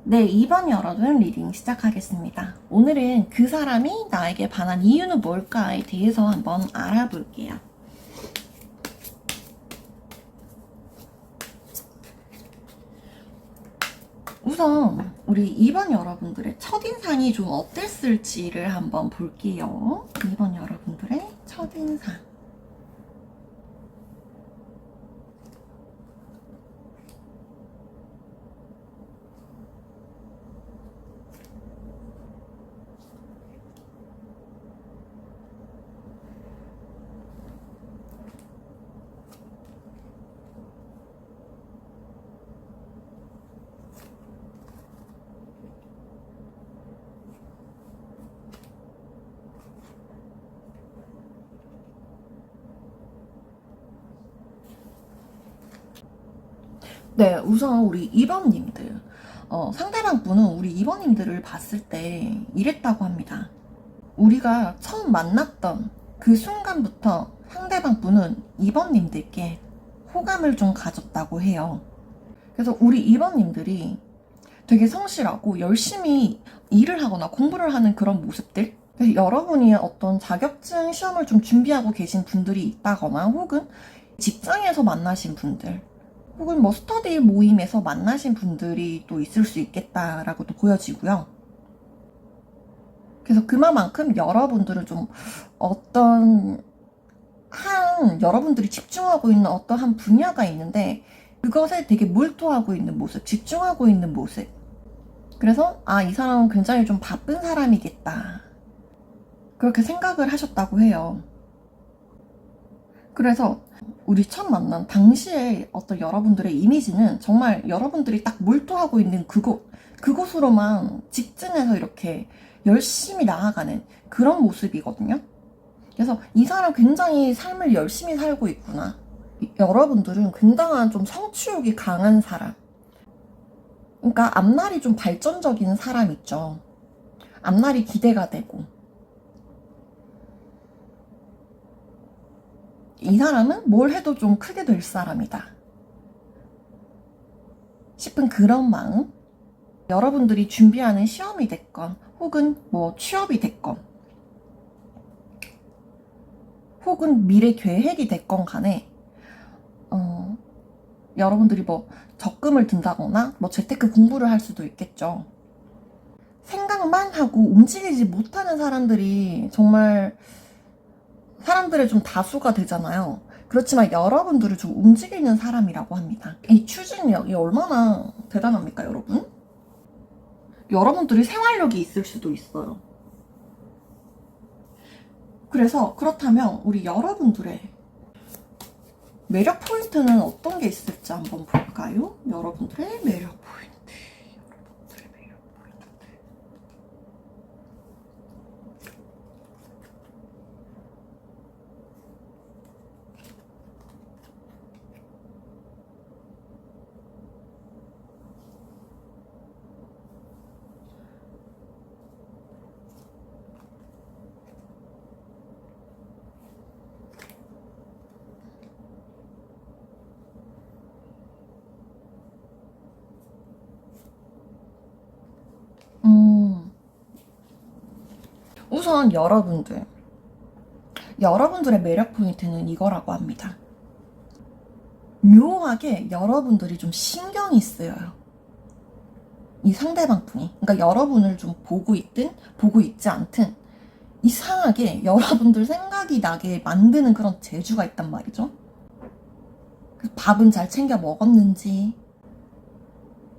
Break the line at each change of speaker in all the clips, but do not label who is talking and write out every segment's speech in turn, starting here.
네, 2번 열어둔 리딩 시작하겠습니다. 오늘은 그 사람이 나에게 반한 이유는 뭘까에 대해서 한번 알아볼게요. 우선 우리 2번 여러분들의 첫인상이 좀 어땠을지를 한번 볼게요. 2번 여러분들의 첫인상. 네, 우선 우리 2번님들. 상대방 분은 우리 2번님들을 봤을 때 이랬다고 합니다. 우리가 처음 만났던 그 순간부터 상대방 분은 2번님들께 호감을 좀 가졌다고 해요. 그래서 우리 2번님들이 되게 성실하고 열심히 일을 하거나 공부를 하는 그런 모습들, 그래서 여러분이 어떤 자격증 시험을 좀 준비하고 계신 분들이 있다거나 혹은 직장에서 만나신 분들 혹은 뭐 스터디 모임에서 만나신 분들이 또 있을 수 있겠다라고 또 보여지고요. 그래서 그만큼 여러분들은 좀 어떤 여러분들이 집중하고 있는 어떠한 분야가 있는데 그것에 되게 몰두하고 있는 모습, 집중하고 있는 모습. 그래서 이 사람은 굉장히 좀 바쁜 사람이겠다. 그렇게 생각을 하셨다고 해요. 그래서 우리 첫 만남 당시에 어떤 여러분들의 이미지는 정말 여러분들이 딱 몰두하고 있는 그곳으로만 직진해서 이렇게 열심히 나아가는 그런 모습이거든요. 그래서 이 사람 굉장히 삶을 열심히 살고 있구나. 여러분들은 굉장한 좀 성취욕이 강한 사람. 그러니까 앞날이 좀 발전적인 사람 있죠. 앞날이 기대가 되고. 이 사람은 뭘 해도 좀 크게 될 사람이다 싶은 그런 마음. 여러분들이 준비하는 시험이 됐건 혹은 뭐 취업이 됐건 혹은 미래 계획이 됐건 간에 여러분들이 뭐 적금을 든다거나 뭐 재테크 공부를 할 수도 있겠죠. 생각만 하고 움직이지 못하는 사람들이 정말 사람들의 좀 다수가 되잖아요. 그렇지만 여러분들을 좀 움직이는 사람이라고 합니다. 이 추진력이 얼마나 대단합니까, 여러분? 여러분들이 생활력이 있을 수도 있어요. 그래서 그렇다면 우리 여러분들의 매력 포인트는 어떤 게 있을지 한번 볼까요? 여러분들의 매력 포인트. 우선 여러분들의 매력 포인트는 이거라고 합니다. 묘하게 여러분들이 좀 신경이 쓰여요. 이 상대방 분이. 그러니까 여러분을 좀 보고 있든 보고 있지 않든 이상하게 여러분들 생각이 나게 만드는 그런 재주가 있단 말이죠. 밥은 잘 챙겨 먹었는지,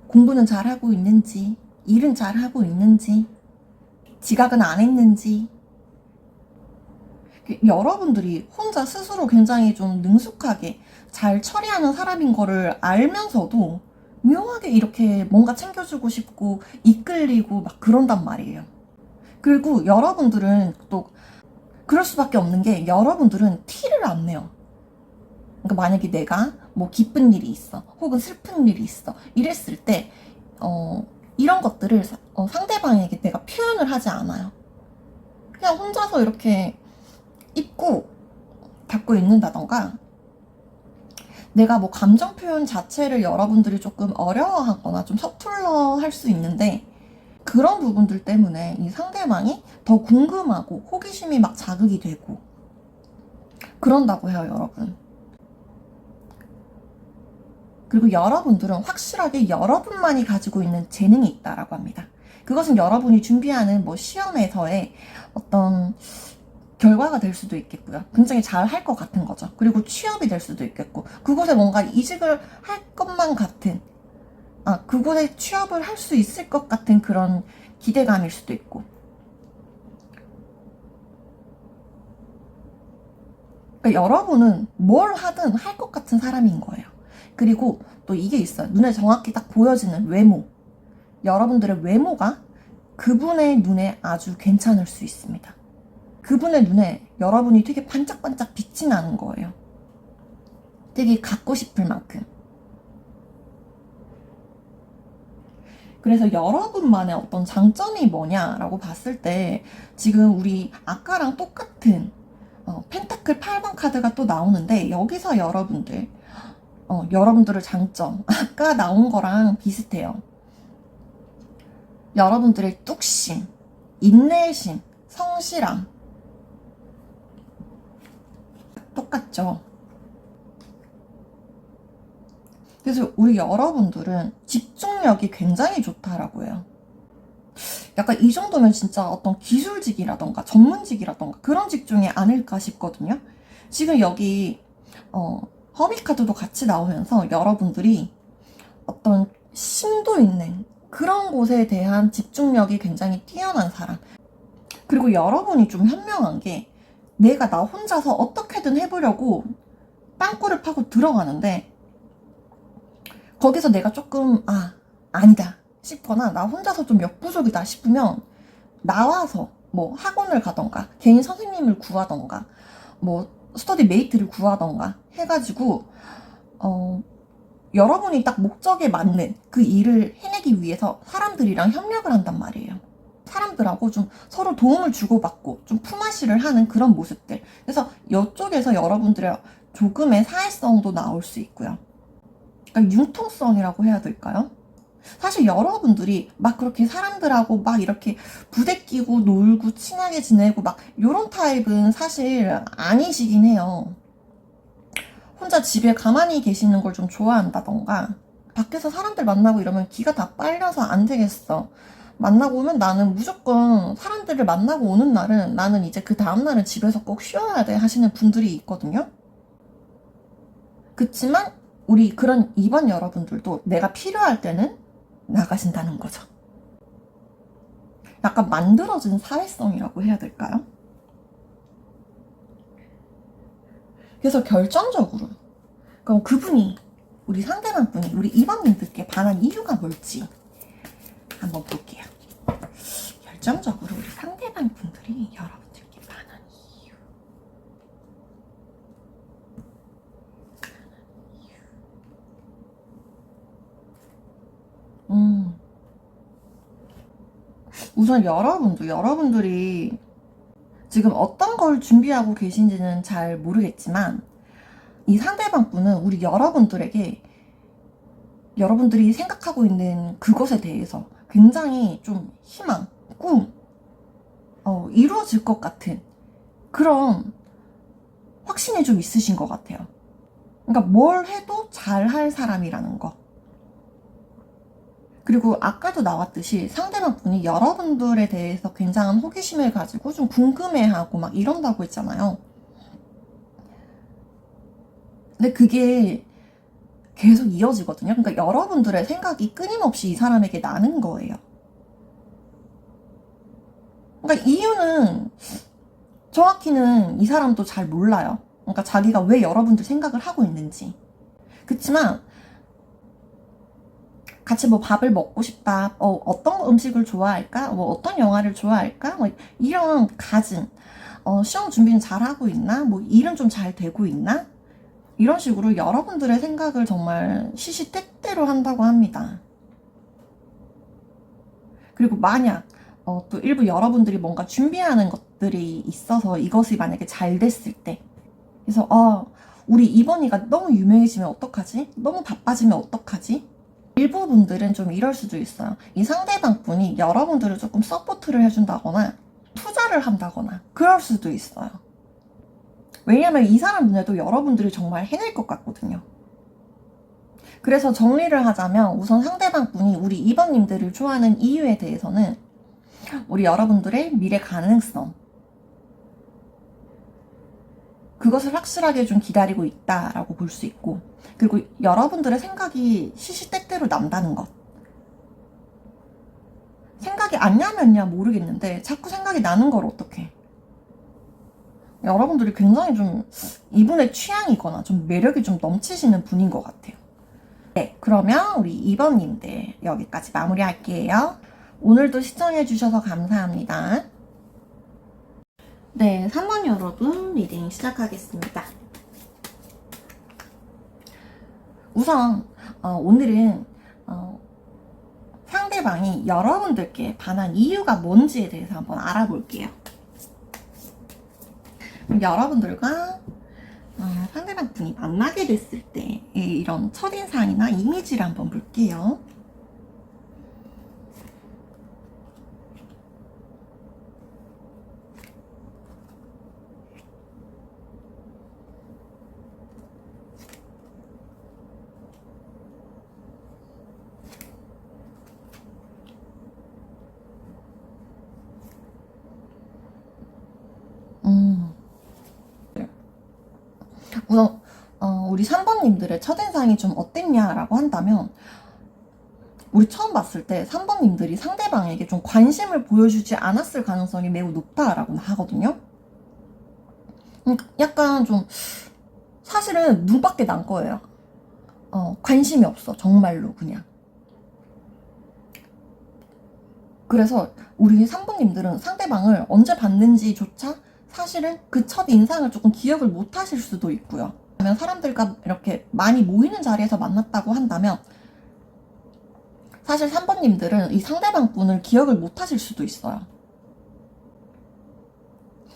공부는 잘하고 있는지, 일은 잘하고 있는지, 지각은 안 했는지. 여러분들이 혼자 스스로 굉장히 좀 능숙하게 잘 처리하는 사람인 거를 알면서도 묘하게 이렇게 뭔가 챙겨주고 싶고 이끌리고 막 그런단 말이에요. 그리고 여러분들은 또 그럴 수밖에 없는 게 여러분들은 티를 안 내요. 그러니까 만약에 내가 뭐 기쁜 일이 있어 혹은 슬픈 일이 있어 이랬을 때 이런 것들을 상대방에게 내가 표현을 하지 않아요. 그냥 혼자서 이렇게 입고 닫고 있는다던가, 내가 뭐 감정 표현 자체를 여러분들이 조금 어려워하거나 좀 서툴러 할 수 있는데 그런 부분들 때문에 이 상대방이 더 궁금하고 호기심이 막 자극이 되고 그런다고 해요, 여러분. 그리고 여러분들은 확실하게 여러분만이 가지고 있는 재능이 있다라고 합니다. 그것은 여러분이 준비하는 뭐 시험에서의 어떤 결과가 될 수도 있겠고요. 굉장히 잘 할 것 같은 거죠. 그리고 취업이 될 수도 있겠고, 그곳에 뭔가 이직을 할 것만 같은, 그곳에 취업을 할 수 있을 것 같은 그런 기대감일 수도 있고. 그러니까 여러분은 뭘 하든 할 것 같은 사람인 거예요. 그리고 또 이게 있어요. 눈에 정확히 딱 보여지는 외모. 여러분들의 외모가 그분의 눈에 아주 괜찮을 수 있습니다. 그분의 눈에 여러분이 되게 반짝반짝 빛이 나는 거예요. 되게 갖고 싶을 만큼. 그래서 여러분만의 어떤 장점이 뭐냐라고 봤을 때 지금 우리 아까랑 똑같은 펜타클 8번 카드가 또 나오는데, 여기서 여러분들의 장점, 아까 나온 거랑 비슷해요. 여러분들의 뚝심, 인내심, 성실함 똑같죠. 그래서 우리 여러분들은 집중력이 굉장히 좋다라고 해요. 약간 이 정도면 진짜 어떤 기술직이라던가 전문직이라던가 그런 직종이 아닐까 싶거든요. 지금 여기 허비카드도 같이 나오면서 여러분들이 어떤 심도 있는 그런 곳에 대한 집중력이 굉장히 뛰어난 사람. 그리고 여러분이 좀 현명한 게, 내가 나 혼자서 어떻게든 해보려고 땅굴을 파고 들어가는데 거기서 내가 조금 아니다 싶거나 나 혼자서 좀 역부족이다 싶으면 나와서 뭐 학원을 가던가 개인 선생님을 구하던가 뭐 스터디 메이트를 구하던가 해가지고 여러분이 딱 목적에 맞는 그 일을 해내기 위해서 사람들이랑 협력을 한단 말이에요. 사람들하고 좀 서로 도움을 주고받고 좀 품앗이를 하는 그런 모습들. 그래서 이쪽에서 여러분들의 조금의 사회성도 나올 수 있고요. 그러니까 융통성이라고 해야 될까요? 사실 여러분들이 막 그렇게 사람들하고 막 이렇게 부대끼고 놀고 친하게 지내고 막 요런 타입은 사실 아니시긴 해요. 혼자 집에 가만히 계시는 걸 좀 좋아한다던가, 밖에서 사람들 만나고 이러면 기가 다 빨려서 안 되겠어, 만나고 오면 나는 무조건 사람들을 만나고 오는 날은 나는 이제 그 다음날은 집에서 꼭 쉬어야 돼 하시는 분들이 있거든요. 그치만 우리 그런 2번 여러분들도 내가 필요할 때는 나가신다는 거죠. 약간 만들어진 사회성이라고 해야 될까요? 그래서 결정적으로 그럼 그분이, 우리 상대방 분이 우리 2번님들께 반한 이유가 뭘지 한번 볼게요. 결정적으로 우리 상대방 분들이 여러분들께 반한 이유. 우선 여러분들이 지금 어떤 걸 준비하고 계신지는 잘 모르겠지만 이 상대방 분은 우리 여러분들에게 여러분들이 생각하고 있는 그것에 대해서 굉장히 좀 희망, 꿈, 이루어질 것 같은 그런 확신이 좀 있으신 것 같아요. 그러니까 뭘 해도 잘할 사람이라는 거. 그리고 아까도 나왔듯이 상대방 분이 여러분들에 대해서 굉장한 호기심을 가지고 좀 궁금해하고 막 이런다고 했잖아요. 근데 그게 계속 이어지거든요. 그러니까 여러분들의 생각이 끊임없이 이 사람에게 나는 거예요. 그러니까 이유는 정확히는 이 사람도 잘 몰라요. 그러니까 자기가 왜 여러분들 생각을 하고 있는지. 그치만 같이 뭐 밥을 먹고 싶다, 어떤 음식을 좋아할까, 뭐 어떤 영화를 좋아할까, 뭐 이런 갖은, 시험 준비는 잘하고 있나, 뭐 일은 좀 잘 되고 있나, 이런 식으로 여러분들의 생각을 정말 시시때때로 한다고 합니다. 그리고 만약 또 일부 여러분들이 뭔가 준비하는 것들이 있어서 이것이 만약에 잘 됐을 때, 그래서 우리 이번이가 너무 유명해지면 어떡하지? 너무 바빠지면 어떡하지? 일부 분들은 좀 이럴 수도 있어요. 이 상대방 분이 여러분들을 조금 서포트를 해준다거나 투자를 한다거나 그럴 수도 있어요. 왜냐면 이 사람 눈에도 여러분들이 정말 해낼 것 같거든요. 그래서 정리를 하자면 우선 상대방 분이 우리 2번님들을 좋아하는 이유에 대해서는 우리 여러분들의 미래 가능성, 그것을 확실하게 좀 기다리고 있다라고 볼 수 있고, 그리고 여러분들의 생각이 시시때때로 난다는 것. 생각이 안 나면야 모르겠는데 자꾸 생각이 나는 걸 어떡해. 여러분들이 굉장히 좀 이분의 취향이거나 좀 매력이 좀 넘치시는 분인 것 같아요. 네, 그러면 우리 2번님들 여기까지 마무리할게요. 오늘도 시청해주셔서 감사합니다. 네, 3번 여러분 리딩 시작하겠습니다. 우선 오늘은 상대방이 여러분들께 반한 이유가 뭔지에 대해서 한번 알아볼게요. 여러분들과 상대방 분이 만나게 됐을 때 이런 첫인상이나 이미지를 한번 볼게요. 우선 우리 3번님들의 첫인상이 좀 어땠냐라고 한다면, 우리 처음 봤을 때 3번님들이 상대방에게 좀 관심을 보여주지 않았을 가능성이 매우 높다라고 하거든요. 약간 좀 사실은 눈밖에 난 거예요. 관심이 없어, 정말로 그냥. 그래서 우리 3번님들은 상대방을 언제 봤는지조차 사실은 그 첫 인상을 조금 기억을 못 하실 수도 있고요. 사람들과 이렇게 많이 모이는 자리에서 만났다고 한다면 사실 3번님들은 이 상대방 분을 기억을 못 하실 수도 있어요.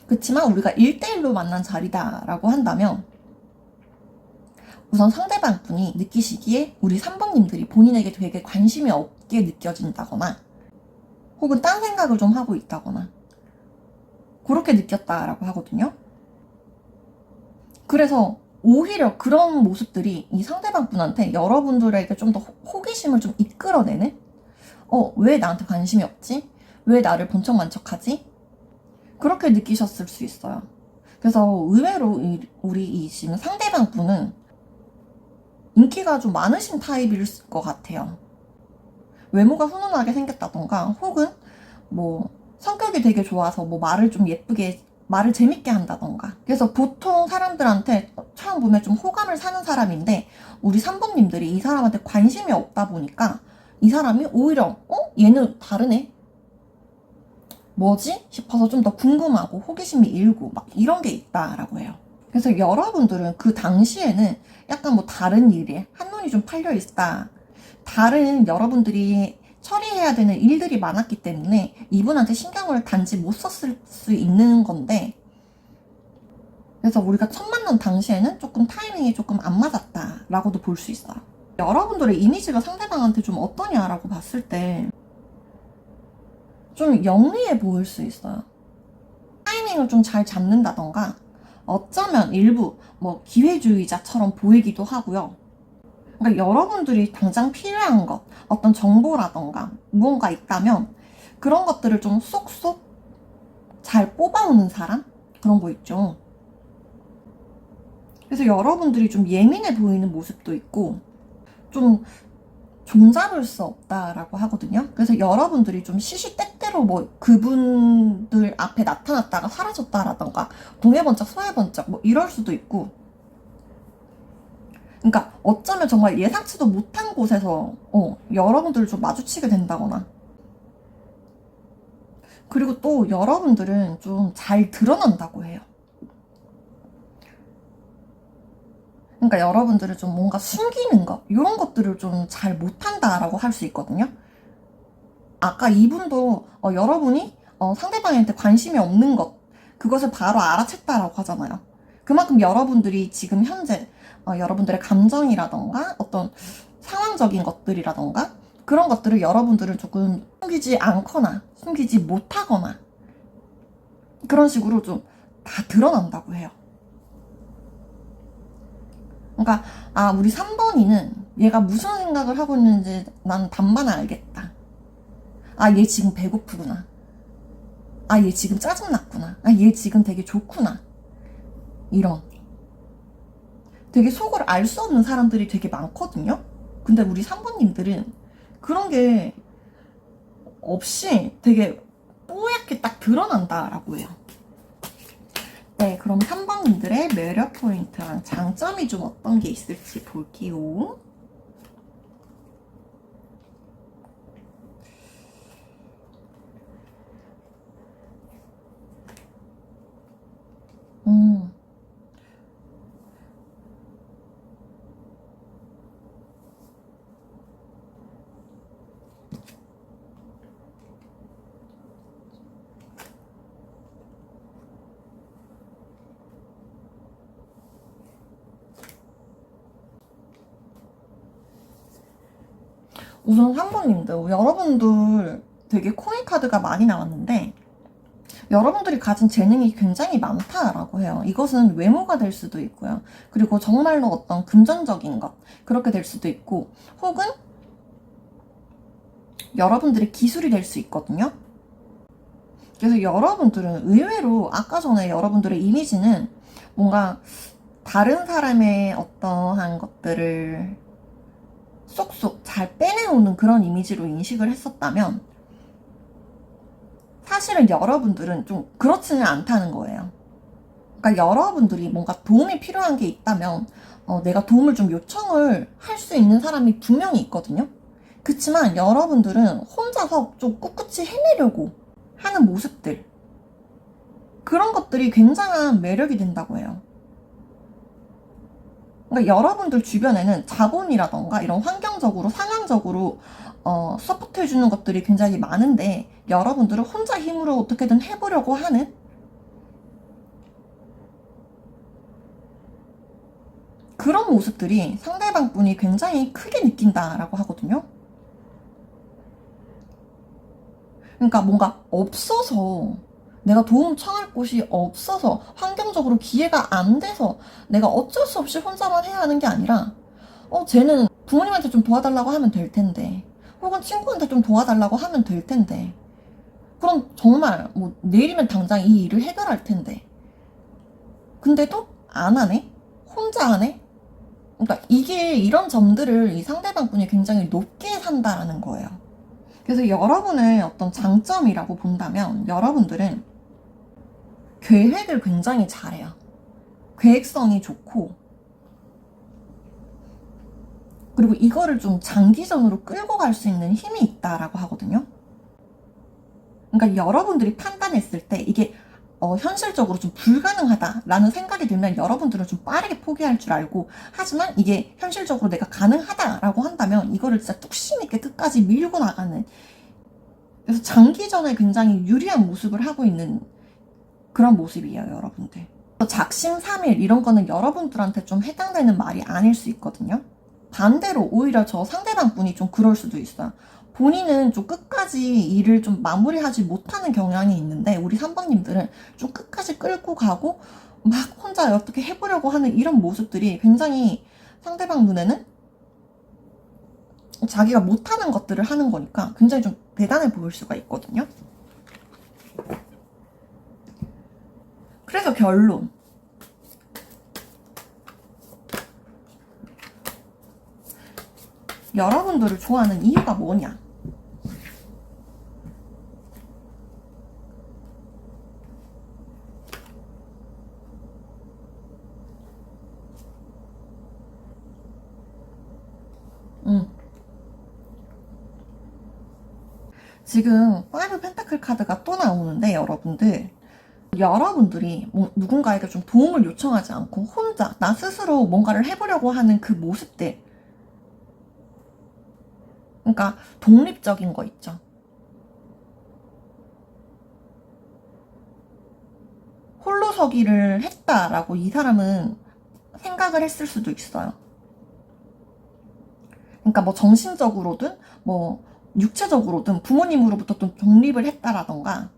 그렇지만 우리가 1대1로 만난 자리다라고 한다면 우선 상대방 분이 느끼시기에 우리 3번님들이 본인에게 되게 관심이 없게 느껴진다거나 혹은 딴 생각을 좀 하고 있다거나 그렇게 느꼈다라고 하거든요. 그래서 오히려 그런 모습들이 이 상대방 분한테 여러분들에게 좀 더 호기심을 좀 이끌어내는, 왜 나한테 관심이 없지? 왜 나를 번쩍만쩍하지? 그렇게 느끼셨을 수 있어요. 그래서 의외로 우리 이 지금 상대방 분은 인기가 좀 많으신 타입일 것 같아요. 외모가 훈훈하게 생겼다던가 혹은 뭐 성격이 되게 좋아서 뭐 말을 좀 예쁘게, 말을 재밌게 한다던가. 그래서 보통 사람들한테 처음 보면 좀 호감을 사는 사람인데 우리 3번님들이 이 사람한테 관심이 없다 보니까 이 사람이 오히려 얘는 다르네? 뭐지? 싶어서 좀 더 궁금하고 호기심이 일고 막 이런 게 있다라고 해요. 그래서 여러분들은 그 당시에는 약간 뭐 다른 일에 한눈이 좀 팔려 있다. 다른 여러분들이 처리해야 되는 일들이 많았기 때문에 이분한테 신경을 단지 못 썼을 수 있는 건데, 그래서 우리가 첫 만난 당시에는 조금 타이밍이 조금 안 맞았다라고도 볼 수 있어요. 여러분들의 이미지가 상대방한테 좀 어떠냐라고 봤을 때 좀 영리해 보일 수 있어요. 타이밍을 좀 잘 잡는다던가 어쩌면 일부 뭐 기회주의자처럼 보이기도 하고요. 그러니까 여러분들이 당장 필요한 것, 어떤 정보라던가 무언가 있다면 그런 것들을 좀 쏙쏙 잘 뽑아오는 사람? 그런 거 있죠. 그래서 여러분들이 좀 예민해 보이는 모습도 있고 좀 종잡을 수 없다라고 하거든요. 그래서 여러분들이 좀 시시때때로 뭐 그분들 앞에 나타났다가 사라졌다라던가 동해번쩍 서해번쩍 뭐 이럴 수도 있고, 그러니까 어쩌면 정말 예상치도 못한 곳에서 여러분들을 좀 마주치게 된다거나, 그리고 또 여러분들은 좀 잘 드러난다고 해요. 그러니까 여러분들은 좀 뭔가 숨기는 것, 이런 것들을 좀 잘 못한다라고 할 수 있거든요. 아까 이분도 여러분이 상대방한테 관심이 없는 것, 그것을 바로 알아챘다라고 하잖아요. 그만큼 여러분들이 지금 현재 여러분들의 감정이라던가 어떤 상황적인 것들이라던가 그런 것들을 여러분들은 조금 숨기지 않거나 숨기지 못하거나 그런 식으로 좀 다 드러난다고 해요. 그러니까 우리 3번이는 얘가 무슨 생각을 하고 있는지 나는 단만 알겠다. 얘 지금 배고프구나. 얘 지금 짜증났구나. 얘 지금 되게 좋구나. 이런 되게 속을 알 수 없는 사람들이 되게 많거든요. 근데 우리 3번님들은 그런 게 없이 되게 뽀얗게 딱 드러난다라고 해요. 네, 그럼 3번님들의 매력 포인트랑 장점이 좀 어떤 게 있을지 볼게요. 우선 3번님들, 여러분들 되게 코인 카드가 많이 나왔는데 여러분들이 가진 재능이 굉장히 많다라고 해요. 이것은 외모가 될 수도 있고요. 그리고 정말로 어떤 금전적인 것, 그렇게 될 수도 있고, 혹은 여러분들의 기술이 될 수 있거든요. 그래서 여러분들은 의외로 아까 전에 여러분들의 이미지는 뭔가 다른 사람의 어떠한 것들을 쏙쏙 잘 빼내오는 그런 이미지로 인식을 했었다면 사실은 여러분들은 좀 그렇지는 않다는 거예요. 그러니까 여러분들이 뭔가 도움이 필요한 게 있다면 내가 도움을 좀 요청을 할 수 있는 사람이 분명히 있거든요. 그치만 여러분들은 혼자서 좀 꿋꿋이 해내려고 하는 모습들, 그런 것들이 굉장한 매력이 된다고 해요. 그러니까 여러분들 주변에는 자본이라던가 이런 환경적으로 상황적으로 서포트 해주는 것들이 굉장히 많은데 여러분들은 혼자 힘으로 어떻게든 해보려고 하는 그런 모습들이 상대방 분이 굉장히 크게 느낀다라고 하거든요. 그러니까 뭔가 없어서, 내가 도움 청할 곳이 없어서, 환경적으로 기회가 안 돼서 내가 어쩔 수 없이 혼자만 해야 하는 게 아니라 쟤는 부모님한테 좀 도와달라고 하면 될 텐데, 혹은 친구한테 좀 도와달라고 하면 될 텐데, 그럼 정말 뭐 내일이면 당장 이 일을 해결할 텐데, 근데도 안 하네? 혼자 하네? 그러니까 이게, 이런 점들을 이 상대방 분이 굉장히 높게 산다라는 거예요. 그래서 여러분의 어떤 장점이라고 본다면 여러분들은 계획을 굉장히 잘해요. 계획성이 좋고, 그리고 이거를 좀 장기전으로 끌고 갈 수 있는 힘이 있다라고 하거든요. 그러니까 여러분들이 판단했을 때 이게 현실적으로 좀 불가능하다라는 생각이 들면 여러분들은 좀 빠르게 포기할 줄 알고, 하지만 이게 현실적으로 내가 가능하다라고 한다면 이거를 진짜 뚝심 있게 끝까지 밀고 나가는, 그래서 장기전에 굉장히 유리한 모습을 하고 있는 그런 모습이에요, 여러분들. 작심삼일 이런 거는 여러분들한테 좀 해당되는 말이 아닐 수 있거든요. 반대로 오히려 저 상대방 분이 좀 그럴 수도 있어요. 본인은 좀 끝까지 일을 좀 마무리하지 못하는 경향이 있는데 우리 3번님들은 좀 끝까지 끌고 가고 막 혼자 어떻게 해보려고 하는 이런 모습들이 굉장히 상대방 눈에는 자기가 못하는 것들을 하는 거니까 굉장히 좀 대단해 보일 수가 있거든요. 그래서 결론. 여러분들을 좋아하는 이유가 뭐냐? 지금 5 펜타클 카드가 또 나오는데 여러분들이 누군가에게 좀 도움을 요청하지 않고 혼자 나 스스로 뭔가를 해보려고 하는 그 모습들, 그러니까 독립적인 거 있죠. 홀로서기를 했다라고 이 사람은 생각을 했을 수도 있어요. 그러니까 뭐 정신적으로든 뭐 육체적으로든 부모님으로부터 좀 독립을 했다라던가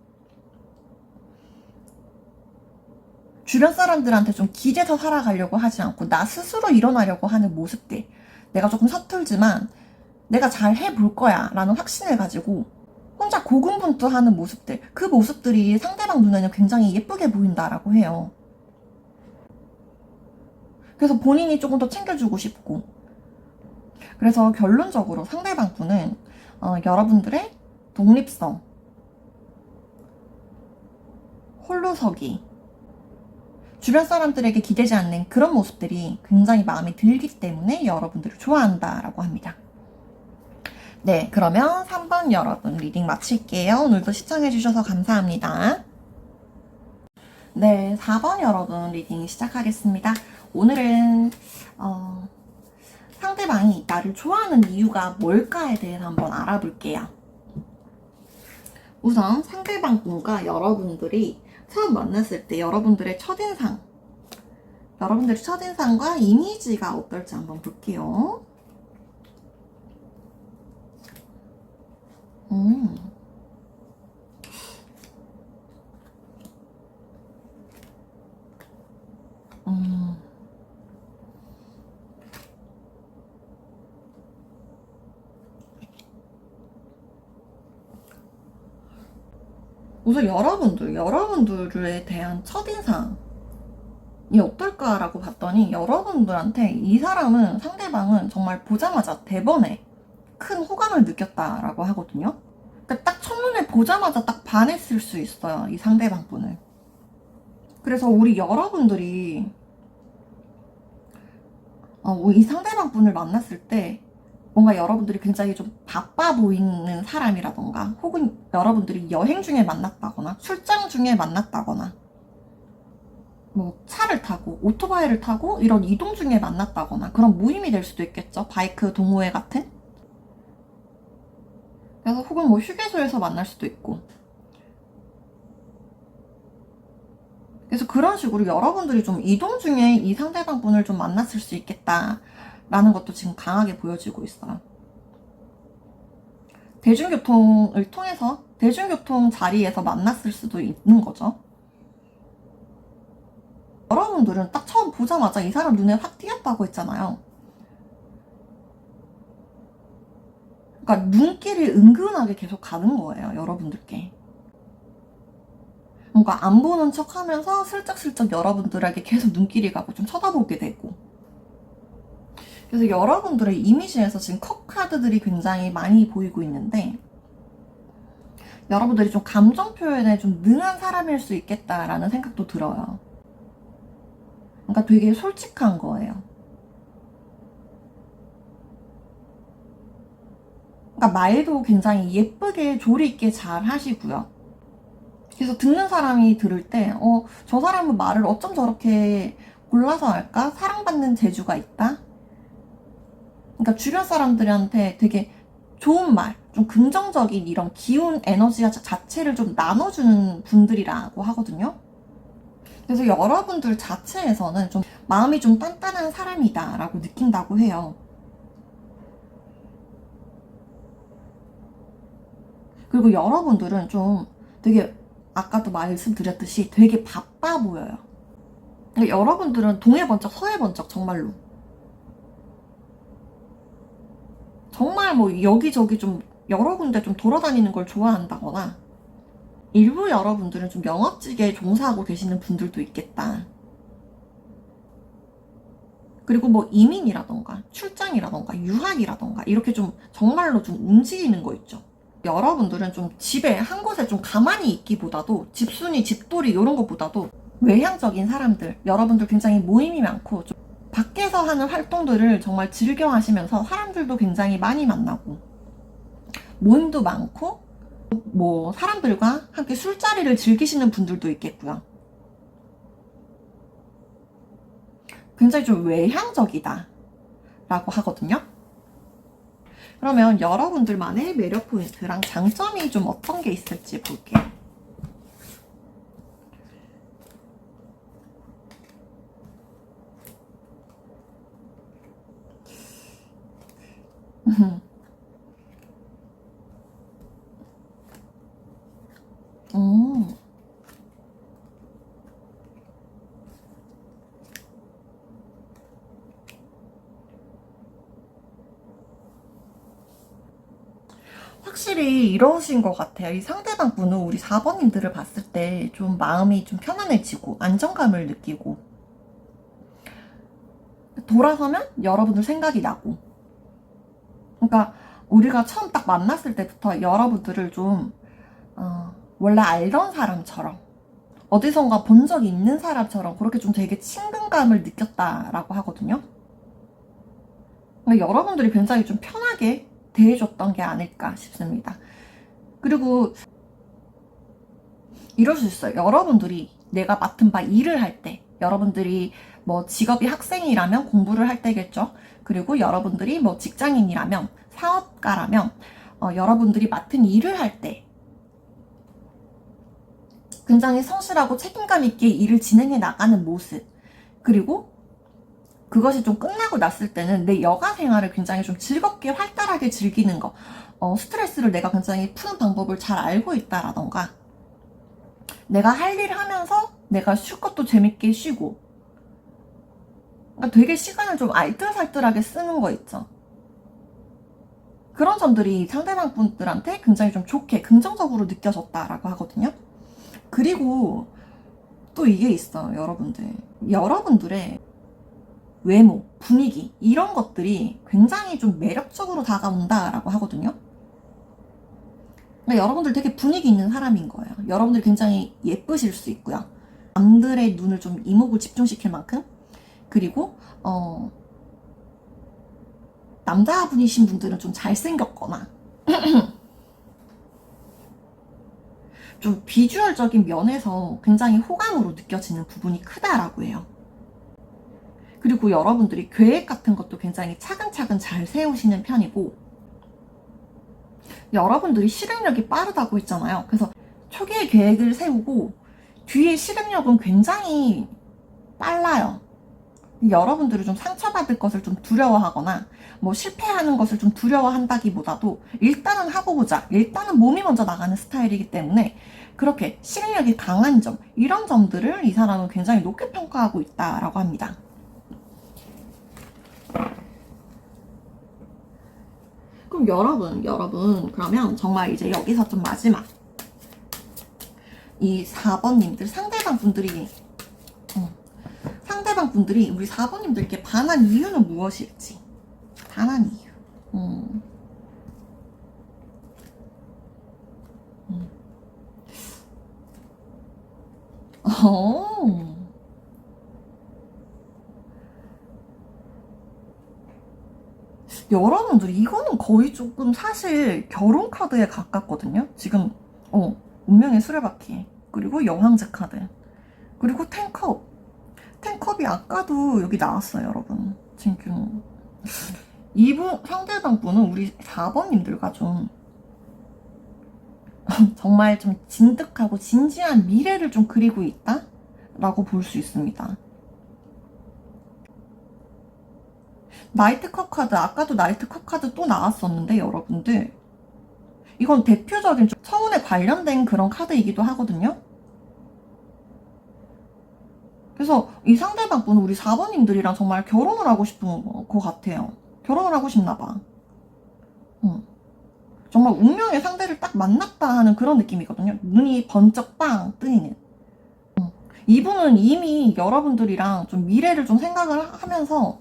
주변 사람들한테 좀 기대서 살아가려고 하지 않고 나 스스로 일어나려고 하는 모습들, 내가 조금 서툴지만 내가 잘 해볼 거야 라는 확신을 가지고 혼자 고군분투하는 모습들, 그 모습들이 상대방 눈에는 굉장히 예쁘게 보인다라고 해요. 그래서 본인이 조금 더 챙겨주고 싶고, 그래서 결론적으로 상대방 분은 여러분들의 독립성, 홀로서기, 주변 사람들에게 기대지 않는 그런 모습들이 굉장히 마음에 들기 때문에 여러분들을 좋아한다라고 합니다. 네, 그러면 3번 여러분 리딩 마칠게요. 오늘도 시청해주셔서 감사합니다. 네, 4번 여러분 리딩 시작하겠습니다. 오늘은 상대방이 나를 좋아하는 이유가 뭘까에 대해서 한번 알아볼게요. 우선 상대방 분과 여러분들이 처음 만났을 때 여러분들의 첫인상과 이미지가 어떨지 한번 볼게요. 우선 여러분들에 대한 첫인상이 어떨까라고 봤더니 여러분들한테 상대방은 정말 보자마자 대번에 큰 호감을 느꼈다라고 하거든요. 그러니까 딱 첫눈에 보자마자 딱 반했을 수 있어요, 이 상대방 분을. 그래서 우리 여러분들이 이 상대방 분을 만났을 때 뭔가 여러분들이 굉장히 좀 바빠 보이는 사람이라던가 혹은 여러분들이 여행 중에 만났다거나 출장 중에 만났다거나 뭐 차를 타고 오토바이를 타고 이런 이동 중에 만났다거나 그런 모임이 될 수도 있겠죠. 바이크 동호회 같은. 그래서 혹은 뭐 휴게소에서 만날 수도 있고. 그래서 그런 식으로 여러분들이 좀 이동 중에 이 상대방 분을 좀 만났을 수 있겠다라는 것도 지금 강하게 보여지고 있어요. 대중교통을 통해서 대중교통 자리에서 만났을 수도 있는 거죠. 여러분들은 딱 처음 보자마자 이 사람 눈에 확 띄었다고 했잖아요. 그러니까 눈길이 은근하게 계속 가는 거예요, 여러분들께. 뭔가 안 보는 척 하면서 슬쩍슬쩍 여러분들에게 계속 눈길이 가고 좀 쳐다보게 되고. 그래서 여러분들의 이미지에서 지금 컵 카드들이 굉장히 많이 보이고 있는데 여러분들이 좀 감정 표현에 좀 능한 사람일 수 있겠다라는 생각도 들어요. 그러니까 되게 솔직한 거예요. 그러니까 말도 굉장히 예쁘게 조리 있게 잘 하시고요. 그래서 듣는 사람이 들을 때 저 사람은 말을 어쩜 저렇게 골라서 할까? 사랑받는 재주가 있다? 그러니까 주변 사람들한테 되게 좋은 말, 좀 긍정적인 이런 기운 에너지 자체를 좀 나눠주는 분들이라고 하거든요. 그래서 여러분들 자체에서는 좀 마음이 좀 단단한 사람이다 라고 느낀다고 해요. 그리고 여러분들은 좀 되게 아까도 말씀드렸듯이 되게 바빠 보여요. 그러니까 여러분들은 동해 번쩍 서해 번쩍 정말로 정말 뭐 여기저기 좀 여러 군데 좀 돌아다니는 걸 좋아한다거나 일부 여러분들은 좀 영업직에 종사하고 계시는 분들도 있겠다. 그리고 뭐 이민이라던가 출장이라던가 유학이라던가 이렇게 좀 정말로 좀 움직이는 거 있죠. 여러분들은 좀 집에 한 곳에 좀 가만히 있기보다도 집순이 집돌이 이런 것보다도 외향적인 사람들, 여러분들 굉장히 모임이 많고 좀 밖에서 하는 활동들을 정말 즐겨 하시면서 사람들도 굉장히 많이 만나고 모임도 많고 뭐 사람들과 함께 술자리를 즐기시는 분들도 있겠고요. 굉장히 좀 외향적이다 라고 하거든요. 그러면 여러분들만의 매력 포인트랑 장점이 좀 어떤 게 있을지 볼게요. 확실히 이러신 것 같아요. 이 상대방 분은 우리 4번님들을 봤을 때 좀 마음이 좀 편안해지고 안정감을 느끼고 돌아서면 여러분들 생각이 나고 그러니까 우리가 처음 딱 만났을 때부터 여러분들을 좀 원래 알던 사람처럼 어디선가 본 적이 있는 사람처럼 그렇게 좀 되게 친근감을 느꼈다라고 하거든요. 그러니까 여러분들이 굉장히 좀 편하게 대해줬던 게 아닐까 싶습니다. 그리고 이럴 수 있어요. 여러분들이 내가 맡은 바 일을 할 때, 여러분들이 뭐 직업이 학생이라면 공부를 할 때겠죠. 그리고 여러분들이 뭐 직장인이라면, 사업가라면, 여러분들이 맡은 일을 할 때, 굉장히 성실하고 책임감 있게 일을 진행해 나가는 모습, 그리고 그것이 좀 끝나고 났을 때는 내 여가 생활을 굉장히 좀 즐겁게 활달하게 즐기는 거, 스트레스를 내가 굉장히 푸는 방법을 잘 알고 있다라던가, 내가 할 일 하면서 내가 쉴 것도 재밌게 쉬고, 그러니까 되게 시간을 좀 알뜰살뜰하게 쓰는 거 있죠. 그런 점들이 상대방 분들한테 굉장히 좀 좋게 긍정적으로 느껴졌다라고 하거든요. 그리고 또 이게 있어요, 여러분들. 여러분들의 외모, 분위기 이런 것들이 굉장히 좀 매력적으로 다가온다라고 하거든요. 그러니까 여러분들 되게 분위기 있는 사람인 거예요. 여러분들 굉장히 예쁘실 수 있고요. 남들의 눈을 좀 이목을 집중시킬 만큼 그리고 남자분이신 분들은 좀 잘생겼거나 좀 비주얼적인 면에서 굉장히 호감으로 느껴지는 부분이 크다라고 해요. 그리고 여러분들이 계획 같은 것도 굉장히 차근차근 잘 세우시는 편이고 여러분들이 실행력이 빠르다고 했잖아요. 그래서 초기에 계획을 세우고 뒤에 실행력은 굉장히 빨라요. 여러분들이 좀 상처받을 것을 좀 두려워하거나 뭐 실패하는 것을 좀 두려워한다기보다도 일단은 하고 보자. 일단은 몸이 먼저 나가는 스타일이기 때문에 그렇게 실행력이 강한 점 이런 점들을 이 사람은 굉장히 높게 평가하고 있다라고 합니다. 그럼 여러분 그러면 정말 이제 여기서 좀 마지막 이 4번님들 상대방 분들이 우리 4번님들께 반한 이유는 무엇일지 반한 이유 여러분들 이거는 거의 조금 사실 결혼 카드에 가깝거든요. 지금 운명의 수레바퀴 그리고 여왕제 카드 그리고 텐컵이 아까도 여기 나왔어요, 여러분. 지금 이분 상대방 분은 우리 4번님들과 좀 정말 좀 진득하고 진지한 미래를 좀 그리고 있다라고 볼 수 있습니다. 나이트컵 카드 아까도 나이트컵 카드 또 나왔었는데 여러분들 이건 대표적인 좀 청혼에 관련된 그런 카드이기도 하거든요. 그래서 이 상대방 분은 우리 4번님들이랑 정말 결혼을 하고 싶은 것 같아요. 결혼을 하고 싶나 봐. 정말 운명의 상대를 딱 만났다 하는 그런 느낌이거든요. 눈이 번쩍 빵 뜨이는. 이분은 이미 여러분들이랑 좀 미래를 좀 생각을 하면서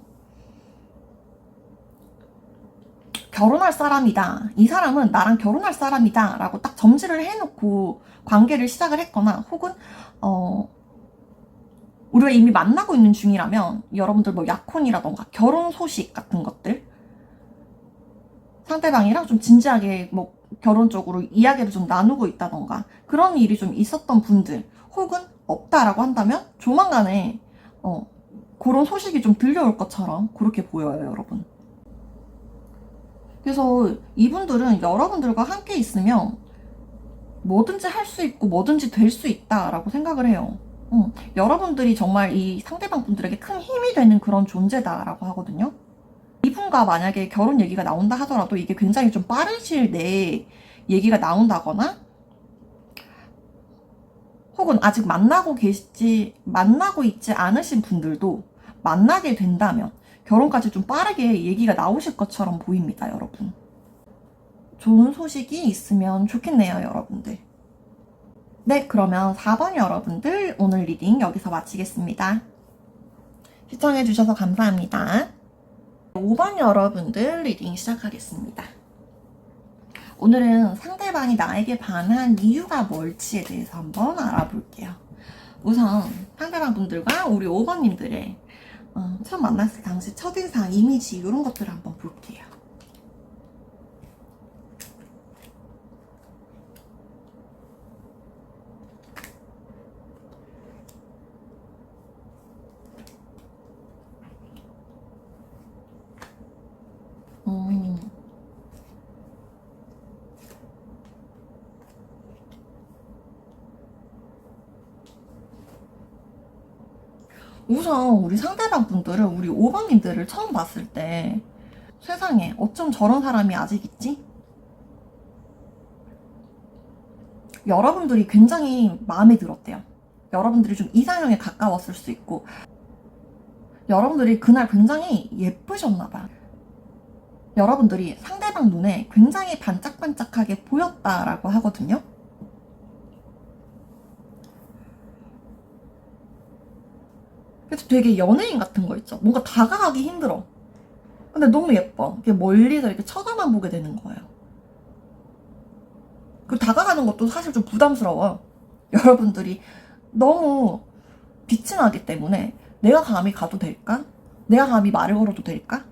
결혼할 사람이다. 이 사람은 나랑 결혼할 사람이다. 라고 딱 점지를 해놓고 관계를 시작을 했거나 혹은 우리가 이미 만나고 있는 중이라면 여러분들 뭐 약혼이라던가 결혼 소식 같은 것들 상대방이랑 좀 진지하게 뭐 결혼 쪽으로 이야기를 좀 나누고 있다던가 그런 일이 좀 있었던 분들 혹은 없다라고 한다면 조만간에 그런 소식이 좀 들려올 것처럼 그렇게 보여요, 여러분. 그래서 이분들은 여러분들과 함께 있으면 뭐든지 할 수 있고 뭐든지 될 수 있다라고 생각을 해요. 여러분들이 정말 이 상대방 분들에게 큰 힘이 되는 그런 존재다라고 하거든요. 이분과 만약에 결혼 얘기가 나온다 하더라도 이게 굉장히 좀 빠른 시일 내에 얘기가 나온다거나 혹은 아직 만나고 있지 않으신 분들도 만나게 된다면 결혼까지 좀 빠르게 얘기가 나오실 것처럼 보입니다, 여러분. 좋은 소식이 있으면 좋겠네요, 여러분들. 네, 그러면 4번 여러분들 오늘 리딩 여기서 마치겠습니다. 시청해주셔서 감사합니다. 5번 여러분들 리딩 시작하겠습니다. 오늘은 상대방이 나에게 반한 이유가 뭘지에 대해서 한번 알아볼게요. 우선 상대방 분들과 우리 5번님들의 처음 만났을 당시 첫인상, 이미지 이런 것들을 한번 볼게요. 우선 우리 상대방 분들은 우리 5번님들을 처음 봤을 때 세상에 어쩜 저런 사람이 아직 있지? 여러분들이 굉장히 마음에 들었대요. 여러분들이 좀 이상형에 가까웠을 수 있고 여러분들이 그날 굉장히 예쁘셨나봐요. 여러분들이 상대방 눈에 굉장히 반짝반짝하게 보였다라고 하거든요. 그래서 되게 연예인 같은 거 있죠. 뭔가 다가가기 힘들어. 근데 너무 예뻐. 이렇게 멀리서 이렇게 쳐다만 보게 되는 거예요. 그리고 다가가는 것도 사실 좀 부담스러워. 여러분들이 너무 빛이 나기 때문에 내가 감히 가도 될까? 내가 감히 말을 걸어도 될까?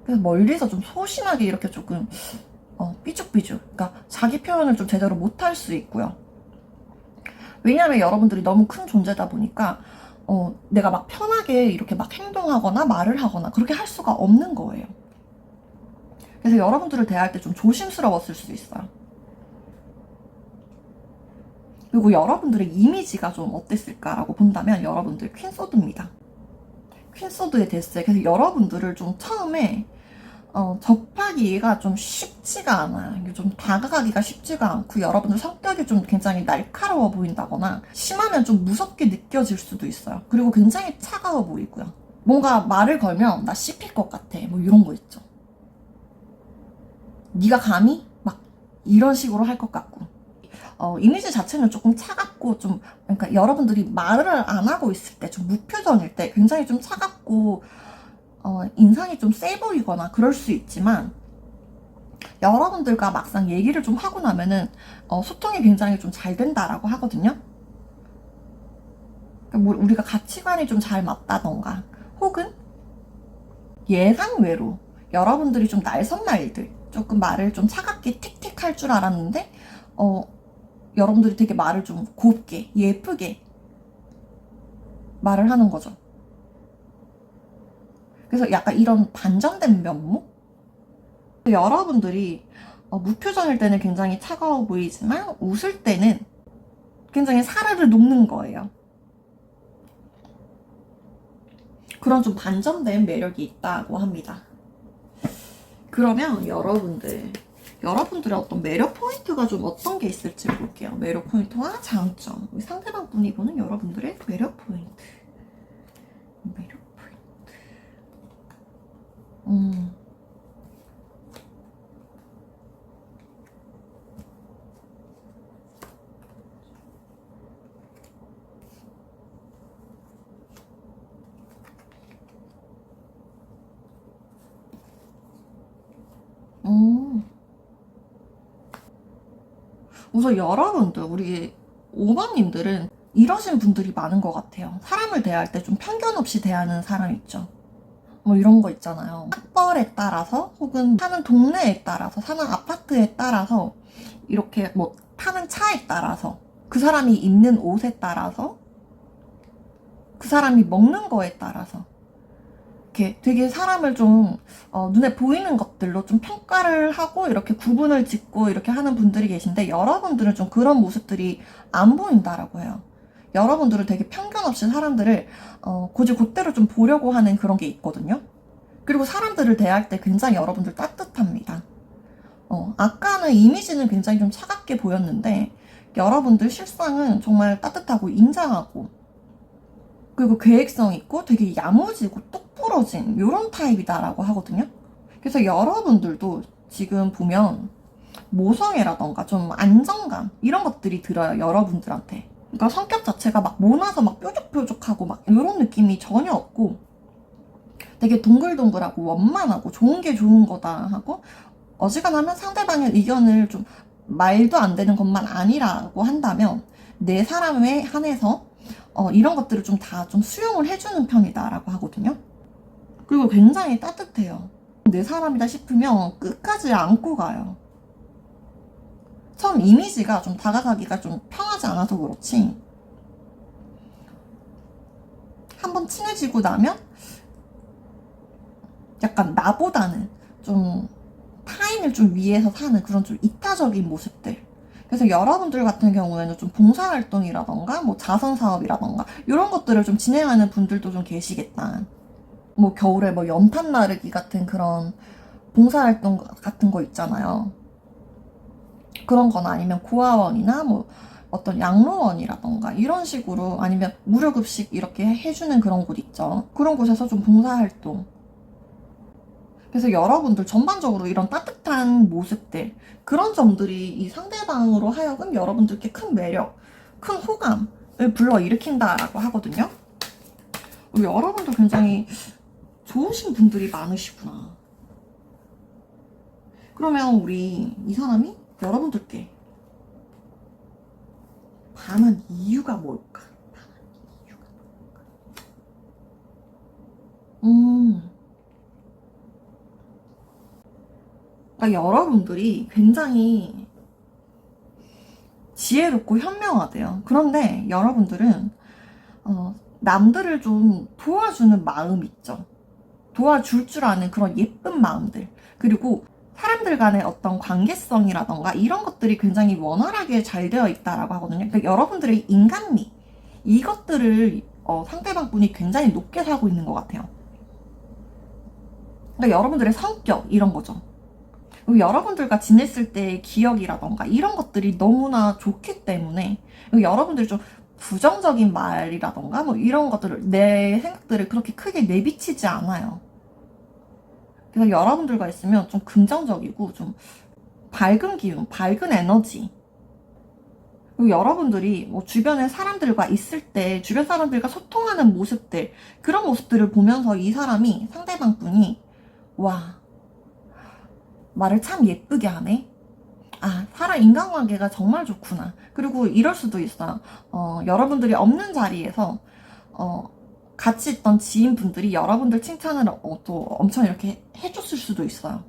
그래서 멀리서 좀 소심하게 이렇게 조금 삐죽삐죽. 그러니까 자기 표현을 좀 제대로 못할 수 있고요. 왜냐하면 여러분들이 너무 큰 존재다 보니까 내가 막 편하게 이렇게 막 행동하거나 말을 하거나 그렇게 할 수가 없는 거예요. 그래서 여러분들을 대할 때 좀 조심스러웠을 수 있어요. 그리고 여러분들의 이미지가 좀 어땠을까라고 본다면 여러분들 퀸소드입니다. 퀸소드의 데스에 그래서 여러분들을 좀 처음에 접하기가 좀 쉽지가 않아요. 이게 좀 다가가기가 쉽지가 않고 여러분들 성격이 좀 굉장히 날카로워 보인다거나 심하면 좀 무섭게 느껴질 수도 있어요. 그리고 굉장히 차가워 보이고요. 뭔가 말을 걸면 나 씹힐 것 같아. 뭐 이런 거 있죠. 네가 감히? 막 이런 식으로 할 것 같고 이미지 자체는 조금 차갑고 좀 그러니까 여러분들이 말을 안 하고 있을 때 좀 무표정일 때 굉장히 좀 차갑고 인상이 좀 세 보이거나 그럴 수 있지만 여러분들과 막상 얘기를 좀 하고 나면은 소통이 굉장히 좀 잘 된다라고 하거든요. 그러니까 뭐 우리가 가치관이 좀 잘 맞다던가 혹은 예상외로 여러분들이 좀 날선날들 조금 말을 좀 차갑게 틱틱 할 줄 알았는데 여러분들이 되게 말을 좀 곱게 예쁘게 말을 하는 거죠. 그래서 약간 이런 반전된 면모? 여러분들이 무표정일 때는 굉장히 차가워 보이지만 웃을 때는 굉장히 사르르 녹는 거예요. 그런 좀 반전된 매력이 있다고 합니다. 그러면 여러분들 여러분들의 어떤 매력 포인트가 좀 어떤 게 있을지 볼게요. 매력 포인트와 장점. 우리 상대방 분이 보는 여러분들의 매력 포인트. 매력 포인트. 우선 여러분들, 우리 5번님들은 이러신 분들이 많은 것 같아요. 사람을 대할 때 좀 편견 없이 대하는 사람 있죠. 뭐 이런 거 있잖아요. 학벌에 따라서 혹은 사는 동네에 따라서 사는 아파트에 따라서 이렇게 뭐 타는 차에 따라서 그 사람이 입는 옷에 따라서 그 사람이 먹는 거에 따라서 이렇게 되게 사람을 좀 눈에 보이는 것들로 좀 평가를 하고 이렇게 구분을 짓고 이렇게 하는 분들이 계신데 여러분들은 좀 그런 모습들이 안 보인다라고 해요. 여러분들은 되게 편견 없이 사람들을 곧이 곧대로 좀 보려고 하는 그런 게 있거든요. 그리고 사람들을 대할 때 굉장히 여러분들 따뜻합니다. 아까는 이미지는 굉장히 좀 차갑게 보였는데 여러분들 실상은 정말 따뜻하고 인자하고 그리고 계획성 있고 되게 야무지고 똑부러진 이런 타입이다라고 하거든요. 그래서 여러분들도 지금 보면 모성애라던가 좀 안정감 이런 것들이 들어요. 여러분들한테. 그러니까 성격 자체가 막 모나서 막 뾰족뾰족하고 막 이런 느낌이 전혀 없고 되게 동글동글하고 원만하고 좋은 게 좋은 거다 하고 어지간하면 상대방의 의견을 좀 말도 안 되는 것만 아니라고 한다면 내 사람에 한해서 이런 것들을 좀 다 좀 수용을 해주는 편이다라고 하거든요. 그리고 굉장히 따뜻해요. 내 사람이다 싶으면 끝까지 안고 가요. 처음 이미지가 좀 다가가기가 좀 편하지 않아서 그렇지 한번 친해지고 나면 약간 나보다는 좀 타인을 좀 위해서 사는 그런 좀 이타적인 모습들. 그래서 여러분들 같은 경우에는 좀 봉사활동이라던가 뭐 자선사업이라던가 이런 것들을 좀 진행하는 분들도 좀 계시겠다. 뭐 겨울에 뭐 연탄 나르기 같은 그런 봉사활동 같은 거 있잖아요. 그런 거나 아니면 고아원이나 뭐 어떤 양로원이라던가 이런 식으로 아니면 무료급식 이렇게 해주는 그런 곳 있죠. 그런 곳에서 좀 봉사활동. 그래서 여러분들 전반적으로 이런 따뜻한 모습들 그런 점들이 이 상대방으로 하여금 여러분들께 큰 매력, 큰 호감을 불러일으킨다라고 하거든요. 여러분들 굉장히 좋으신 분들이 많으시구나. 그러면 우리 이 사람이 여러분들께 반한 이유가 뭘까? 그러니까 여러분들이 굉장히 지혜롭고 현명하대요. 그런데 여러분들은 남들을 좀 도와주는 마음 있죠. 도와줄 줄 아는 그런 예쁜 마음들. 그리고 사람들 간의 어떤 관계성이라던가 이런 것들이 굉장히 원활하게 잘 되어 있다라고 하거든요. 그러니까 여러분들의 인간미 이것들을 상대방 분이 굉장히 높게 살고 있는 것 같아요. 그러니까 여러분들의 성격 이런 거죠. 그리고 여러분들과 지냈을 때의 기억이라던가 이런 것들이 너무나 좋기 때문에 여러분들이 좀 부정적인 말이라던가 뭐 이런 것들을 내 생각들을 그렇게 크게 내비치지 않아요. 그래서 여러분들과 있으면 좀 긍정적이고 좀 밝은 기운, 밝은 에너지. 그리고 여러분들이 뭐 주변에 사람들과 있을 때 주변 사람들과 소통하는 모습들 그런 모습들을 보면서 이 사람이 상대방 분이 와 말을 참 예쁘게 하네. 아, 사람 인간관계가 정말 좋구나. 그리고 이럴 수도 있어요. 여러분들이 없는 자리에서 같이 있던 지인분들이 여러분들 칭찬을 또 엄청 이렇게 해줬을 수도 있어요.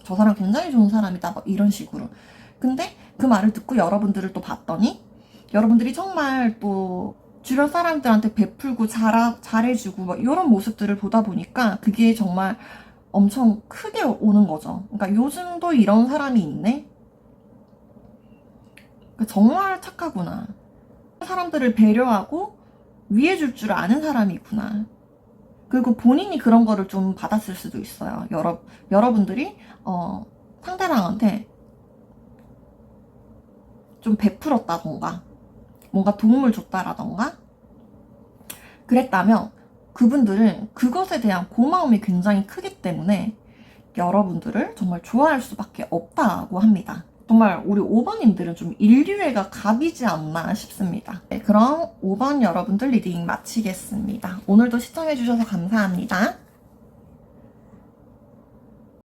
저 사람 굉장히 좋은 사람이다. 뭐 이런 식으로. 근데 그 말을 듣고 여러분들을 또 봤더니 여러분들이 정말 또 주변 사람들한테 베풀고 잘해주고 뭐 이런 모습들을 보다 보니까 그게 정말 엄청 크게 오는 거죠. 그러니까 요즘도 이런 사람이 있네? 정말 착하구나. 사람들을 배려하고 위해줄 줄 아는 사람이구나. 그리고 본인이 그런 거를 좀 받았을 수도 있어요. 여러분들이 상대방한테 좀 베풀었다던가 뭔가 도움을 줬다라던가 그랬다면 그분들은 그것에 대한 고마움이 굉장히 크기 때문에 여러분들을 정말 좋아할 수밖에 없다고 합니다. 정말 우리 5번님들은 좀 인류애가 갑이지 않나 싶습니다. 네, 그럼 5번 여러분들 리딩 마치겠습니다. 오늘도 시청해주셔서 감사합니다.